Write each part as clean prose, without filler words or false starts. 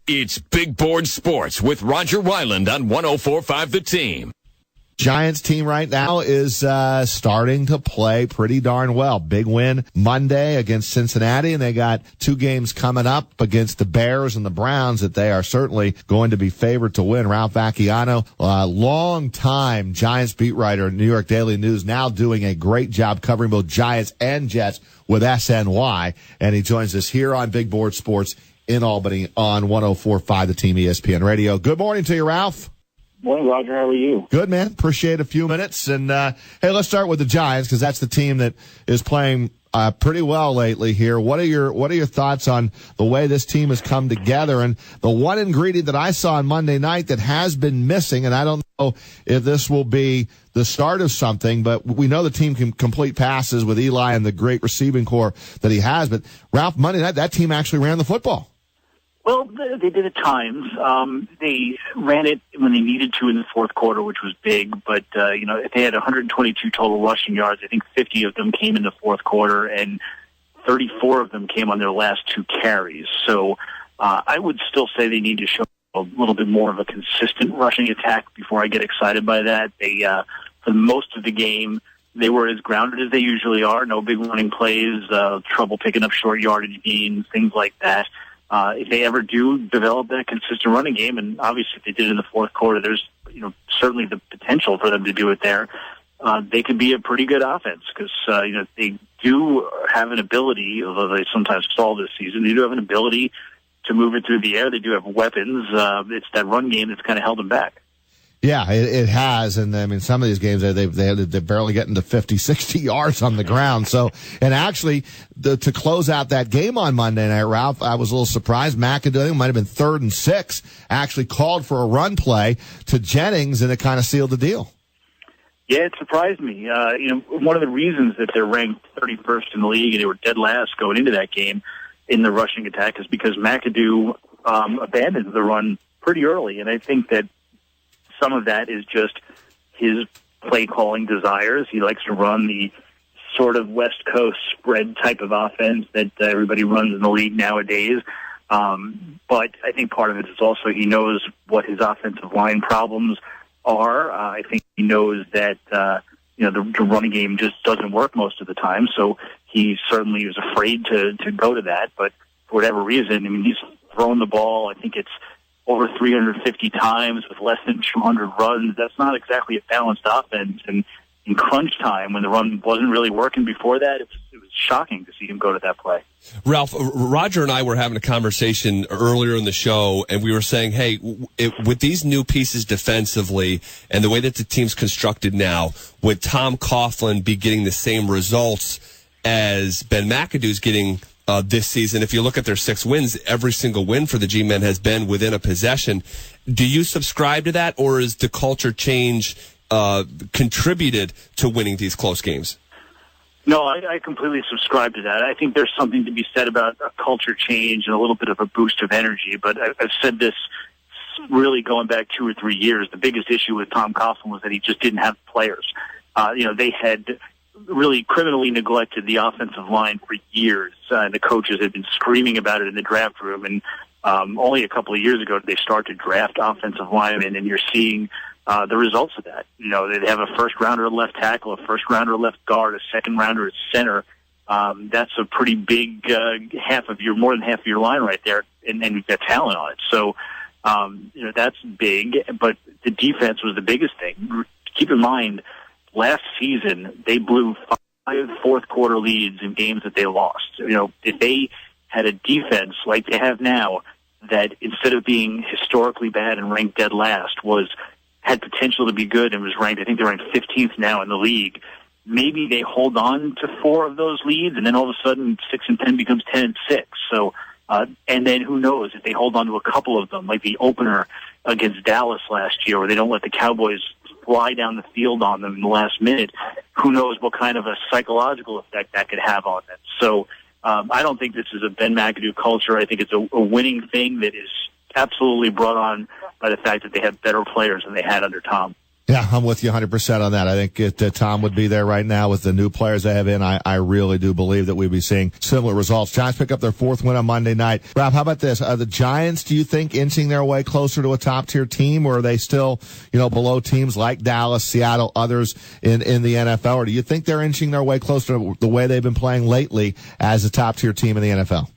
It's Big Board Sports with Roger Ryland on 104.5 The Team. Giants team right now is starting to play pretty darn well. Big win Monday against Cincinnati, and they got 2 games coming up against the Bears and the Browns that they are certainly going to be favored to win. Ralph Vachiano, long-time Giants beat writer at New York Daily News, now doing a great job covering both Giants and Jets with SNY, and he joins us here on Big Board Sports in Albany on 104.5 The Team ESPN Radio. Good morning to you, Ralph. Morning, Roger. How are you? Good, man. Appreciate a few minutes. And, hey, let's start with the Giants because that's the team that is playing pretty well lately here. What are your thoughts on the way this team has come together? And the one ingredient that I saw on Monday night that has been missing, and I don't know if this will be the start of something, but we know the team can complete passes with Eli and the great receiving core that he has. But, Ralph, Monday night, that team actually ran the football. Well, they did at times. They ran it when they needed to in the fourth quarter, which was big. But, if they had 122 total rushing yards, I think 50 of them came in the fourth quarter, and 34 of them came on their last 2 carries. So I would still say they need to show a little bit more of a consistent rushing attack before I get excited by that. They, for most of the game, they were as grounded as they usually are. No big running plays, trouble picking up short yardage gains, things like that. If they ever do develop that consistent running game, and obviously if they did it in the fourth quarter, there's certainly the potential for them to do it there. They could be a pretty good offense because they do have an ability, although they sometimes stall this season. They do have an ability to move it through the air. They do have weapons. It's that run game that's kind of held them back. Yeah, it has. And, I mean, some of these games, they're barely getting to 50, 60 yards on the ground. So, and actually, to close out that game on Monday night, Ralph, I was a little surprised. McAdoo, I think it might have been 3rd and 6, actually called for a run play to Jennings, and it kind of sealed the deal. Yeah, it surprised me. One of the reasons that they're ranked 31st in the league and they were dead last going into that game in the rushing attack is because McAdoo abandoned the run pretty early. And I think that some of that is just his play-calling desires. He likes to run the sort of West Coast spread type of offense that everybody runs in the league nowadays. But I think part of it is also he knows what his offensive line problems are. I think he knows that the running game just doesn't work most of the time, so he certainly is afraid to go to that. But for whatever reason, I mean, he's thrown the ball, I think it's over 350 times with less than 200 runs. That's not exactly a balanced offense. And in crunch time, when the run wasn't really working before that, it was shocking to see him go to that play. Ralph, Roger and I were having a conversation earlier in the show, and we were saying, hey, with these new pieces defensively and the way that the team's constructed now, would Tom Coughlin be getting the same results as Ben McAdoo's getting this season? If you look at their 6 wins, every single win for the G-Men has been within a possession. Do you subscribe to that, or is the culture change contributed to winning these close games? No, I completely subscribe to that. I think there's something to be said about a culture change and a little bit of a boost of energy. But I've said this really going back 2 or 3 years. The biggest issue with Tom Coughlin was that he just didn't have players. They had really criminally neglected the offensive line for years. The coaches had been screaming about it in the draft room, and only a couple of years ago did they start to draft offensive linemen, and you're seeing the results of that. They have a first-rounder at left tackle, a first-rounder at left guard, a second-rounder at center. That's a pretty big more than half of your line right there, and you've got talent on it. So, that's big, but the defense was the biggest thing. Keep in mind, last season, they blew 5 fourth-quarter leads in games that they lost. If they had a defense like they have now that instead of being historically bad and ranked dead last had potential to be good and was ranked, I think they're ranked 15th now in the league, maybe they hold on to 4 of those leads, and then all of a sudden 6-10 becomes 10-6. So, and then who knows if they hold on to a couple of them, like the opener against Dallas last year, where they don't let the Cowboys fly down the field on them in the last minute. Who knows what kind of a psychological effect that could have on them. So I don't think this is a Ben McAdoo culture. I think it's a winning thing that is absolutely brought on by the fact that they have better players than they had under Tom. Yeah, I'm with you 100% on that. I think Tom would be there right now with the new players they have in. I really do believe that we'd be seeing similar results. Giants pick up their fourth win on Monday night. Ralph, how about this? Are the Giants, do you think, inching their way closer to a top-tier team, or are they still, below teams like Dallas, Seattle, others in the NFL? Or do you think they're inching their way closer to the way they've been playing lately as a top-tier team in the NFL?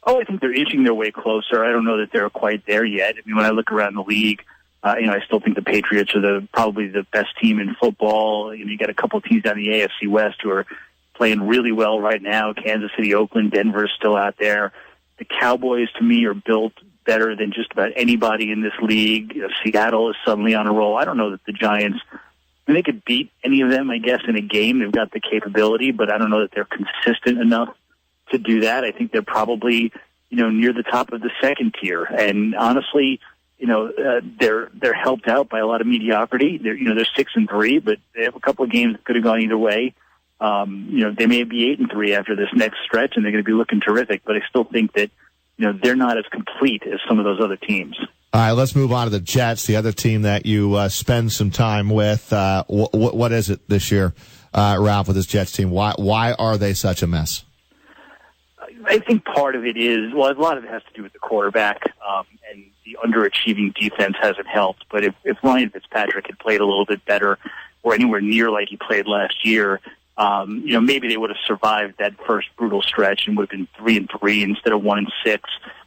Oh, I think they're inching their way closer. I don't know that they're quite there yet. I mean, when I look around the league, I still think the Patriots are probably the best team in football. You got a couple of teams down the AFC West who are playing really well right now. Kansas City, Oakland, Denver's still out there. The Cowboys, to me, are built better than just about anybody in this league. Seattle is suddenly on a roll. I don't know that the Giants, they could beat any of them, I guess, in a game. They've got the capability, but I don't know that they're consistent enough to do that. I think they're probably, near the top of the second tier. And honestly, they're helped out by a lot of mediocrity. They're 6-3, but they have a couple of games that could have gone either way. They may be 8-3 after this next stretch, and they're going to be looking terrific. But I still think that, they're not as complete as some of those other teams. All right, let's move on to the Jets, the other team that you spend some time with. What is it this year, Ralph, with this Jets team? Why are they such a mess? I think part of it is, a lot of it has to do with the quarterback, and the underachieving defense hasn't helped. But if Ryan Fitzpatrick had played a little bit better or anywhere near like he played last year, maybe they would have survived that first brutal stretch and would have been 3-3 instead of 1-6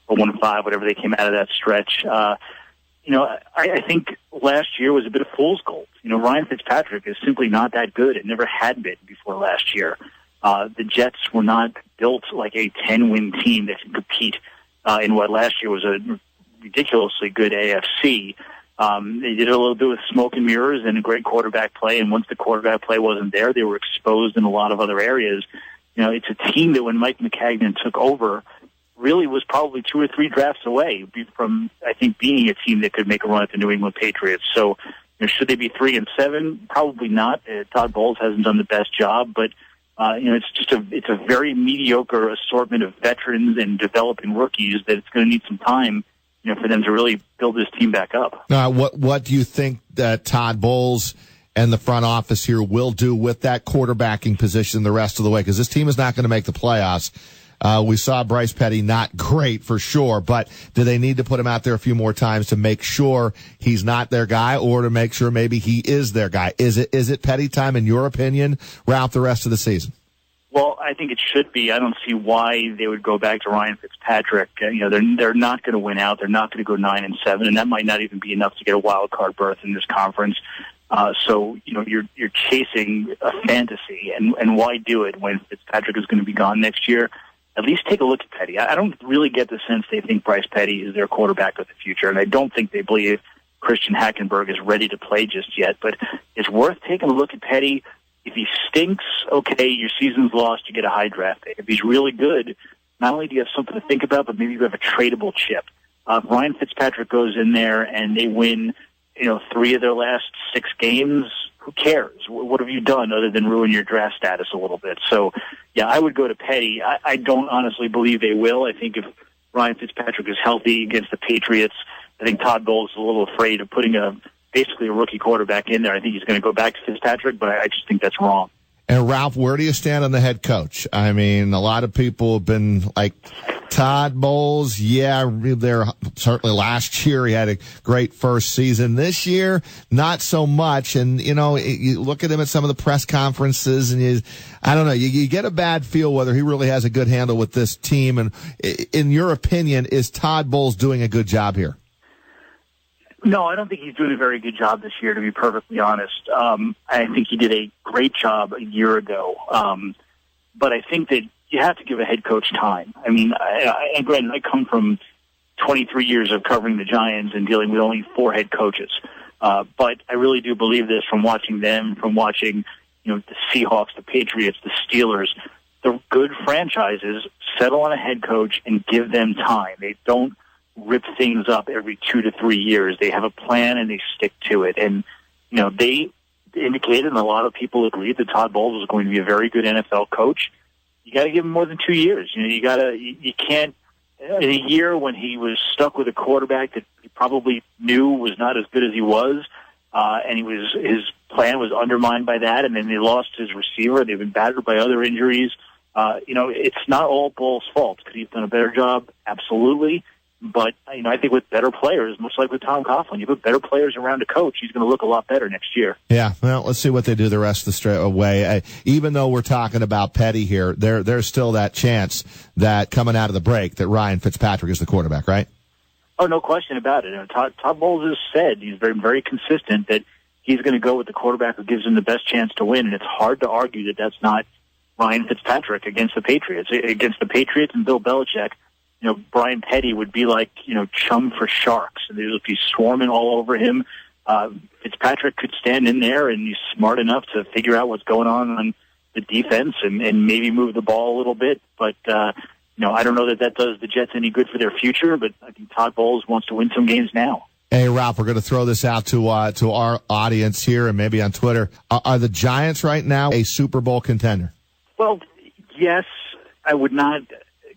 or 1-5, whatever they came out of that stretch. I think last year was a bit of fool's gold. Ryan Fitzpatrick is simply not that good. It never had been before last year. The Jets were not built like a 10-win team that can compete in what last year was a ridiculously good AFC. They did a little bit with smoke and mirrors and a great quarterback play, and once the quarterback play wasn't there, they were exposed in a lot of other areas. It's a team that when Mike McCagnon took over really was probably 2 or 3 drafts away from, I think, being a team that could make a run at the New England Patriots. So should they be 3-7? Probably not. Todd Bowles hasn't done the best job, but it's a very mediocre assortment of veterans and developing rookies that it's going to need some time, for them to really build this team back up. What do you think that Todd Bowles and the front office here will do with that quarterbacking position the rest of the way? Because this team is not going to make the playoffs. We saw Bryce Petty, not great for sure, but do they need to put him out there a few more times to make sure he's not their guy, or to make sure maybe he is their guy? Is it Petty time, in your opinion, Ralph, the rest of the season? Well, I think it should be. I don't see why they would go back to Ryan Fitzpatrick. They're not going to win out. They're not going to go 9-7, and that might not even be enough to get a wild card berth in this conference. So you're chasing a fantasy, and why do it when Fitzpatrick is going to be gone next year? At least take a look at Petty. I don't really get the sense they think Bryce Petty is their quarterback of the future, and I don't think they believe Christian Hackenberg is ready to play just yet. But it's worth taking a look at Petty. If he stinks, okay, your season's lost, you get a high draft pick. If he's really good, not only do you have something to think about, but maybe you have a tradable chip. If Ryan Fitzpatrick goes in there and they win, 3 of their last 6 games, who cares? What have you done other than ruin your draft status a little bit? So, yeah, I would go to Petty. I don't honestly believe they will. I think if Ryan Fitzpatrick is healthy against the Patriots, I think Todd Bowles is a little afraid of putting basically a rookie quarterback in there. I think he's going to go back to Fitzpatrick, but I just think that's wrong. And Ralph, where do you stand on the head coach? I mean, a lot of people have been like, Todd Bowles, yeah, there certainly last year he had a great first season. This year, not so much. And, you look at him at some of the press conferences and I don't know, you get a bad feel whether he really has a good handle with this team. And in your opinion, is Todd Bowles doing a good job here? No, I don't think he's doing a very good job this year, to be perfectly honest. I think he did a great job a year ago. But I think that you have to give a head coach time. I mean, granted, I come from 23 years of covering the Giants and dealing with only 4 head coaches. But I really do believe this from watching them, from watching, the Seahawks, the Patriots, the Steelers. The good franchises settle on a head coach and give them time. They don't rip things up every 2 to 3 years. They have a plan and they stick to it. And, they indicated, and a lot of people agreed, that Todd Bowles was going to be a very good NFL coach. You got to give him more than 2 years. You can't, in a year when he was stuck with a quarterback that he probably knew was not as good as he was, and his plan was undermined by that, and then they lost his receiver. They've been battered by other injuries. It's not all Bull's fault. Could he have done a better job? Absolutely. But, I think with better players, much like with Tom Coughlin, you put better players around a coach, he's going to look a lot better next year. Yeah, well, let's see what they do the rest of the way. Even though we're talking about Petty here, there's still that chance that coming out of the break that Ryan Fitzpatrick is the quarterback, right? Oh, no question about it. Todd Bowles has said, he's very, very consistent, that he's going to go with the quarterback who gives him the best chance to win, and it's hard to argue that that's not Ryan Fitzpatrick against the Patriots. Against the Patriots and Bill Belichick, Brian Petty would be like, chum for sharks, and they would be swarming all over him. Fitzpatrick could stand in there, and he's smart enough to figure out what's going on the defense and maybe move the ball a little bit. But, I don't know that does the Jets any good for their future, but I think Todd Bowles wants to win some games now. Hey, Ralph, we're going to throw this out to our audience here and maybe on Twitter. Are the Giants right now a Super Bowl contender? Well, yes, I would not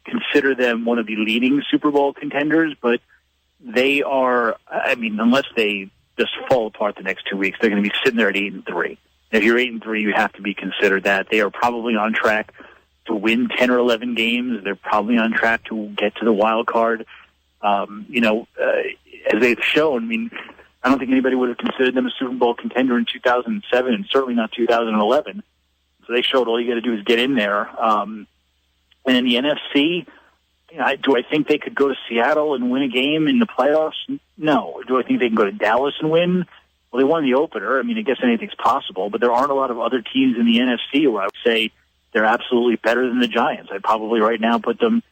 consider them one of the leading Super Bowl contenders, but they are, unless they just fall apart the next 2 weeks, they're going to be sitting there at 8-3. If you're 8-3, you have to be considered that. They are probably on track to win 10 or 11 games. They're probably on track to get to the wild card. As they've shown, I don't think anybody would have considered them a Super Bowl contender in 2007 and certainly not 2011. So they showed all you got to do is get in there. And in the NFC, do I think they could go to Seattle and win a game in the playoffs? No. Do I think they can go to Dallas and win? Well, they won the opener. I guess anything's possible, but there aren't a lot of other teams in the NFC where I would say they're absolutely better than the Giants. I'd probably right now put them,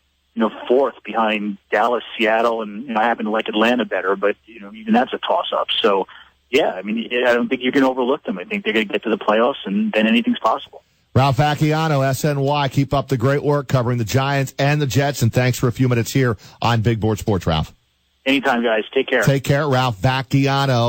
fourth behind Dallas, Seattle, and I happen to like Atlanta better, but, even that's a toss-up. So, yeah, I don't think you can overlook them. I think they're going to get to the playoffs, and then anything's possible. Ralph Vachiano, SNY, keep up the great work covering the Giants and the Jets, and thanks for a few minutes here on Big Board Sports, Ralph. Anytime, guys. Take care. Take care, Ralph Vachiano.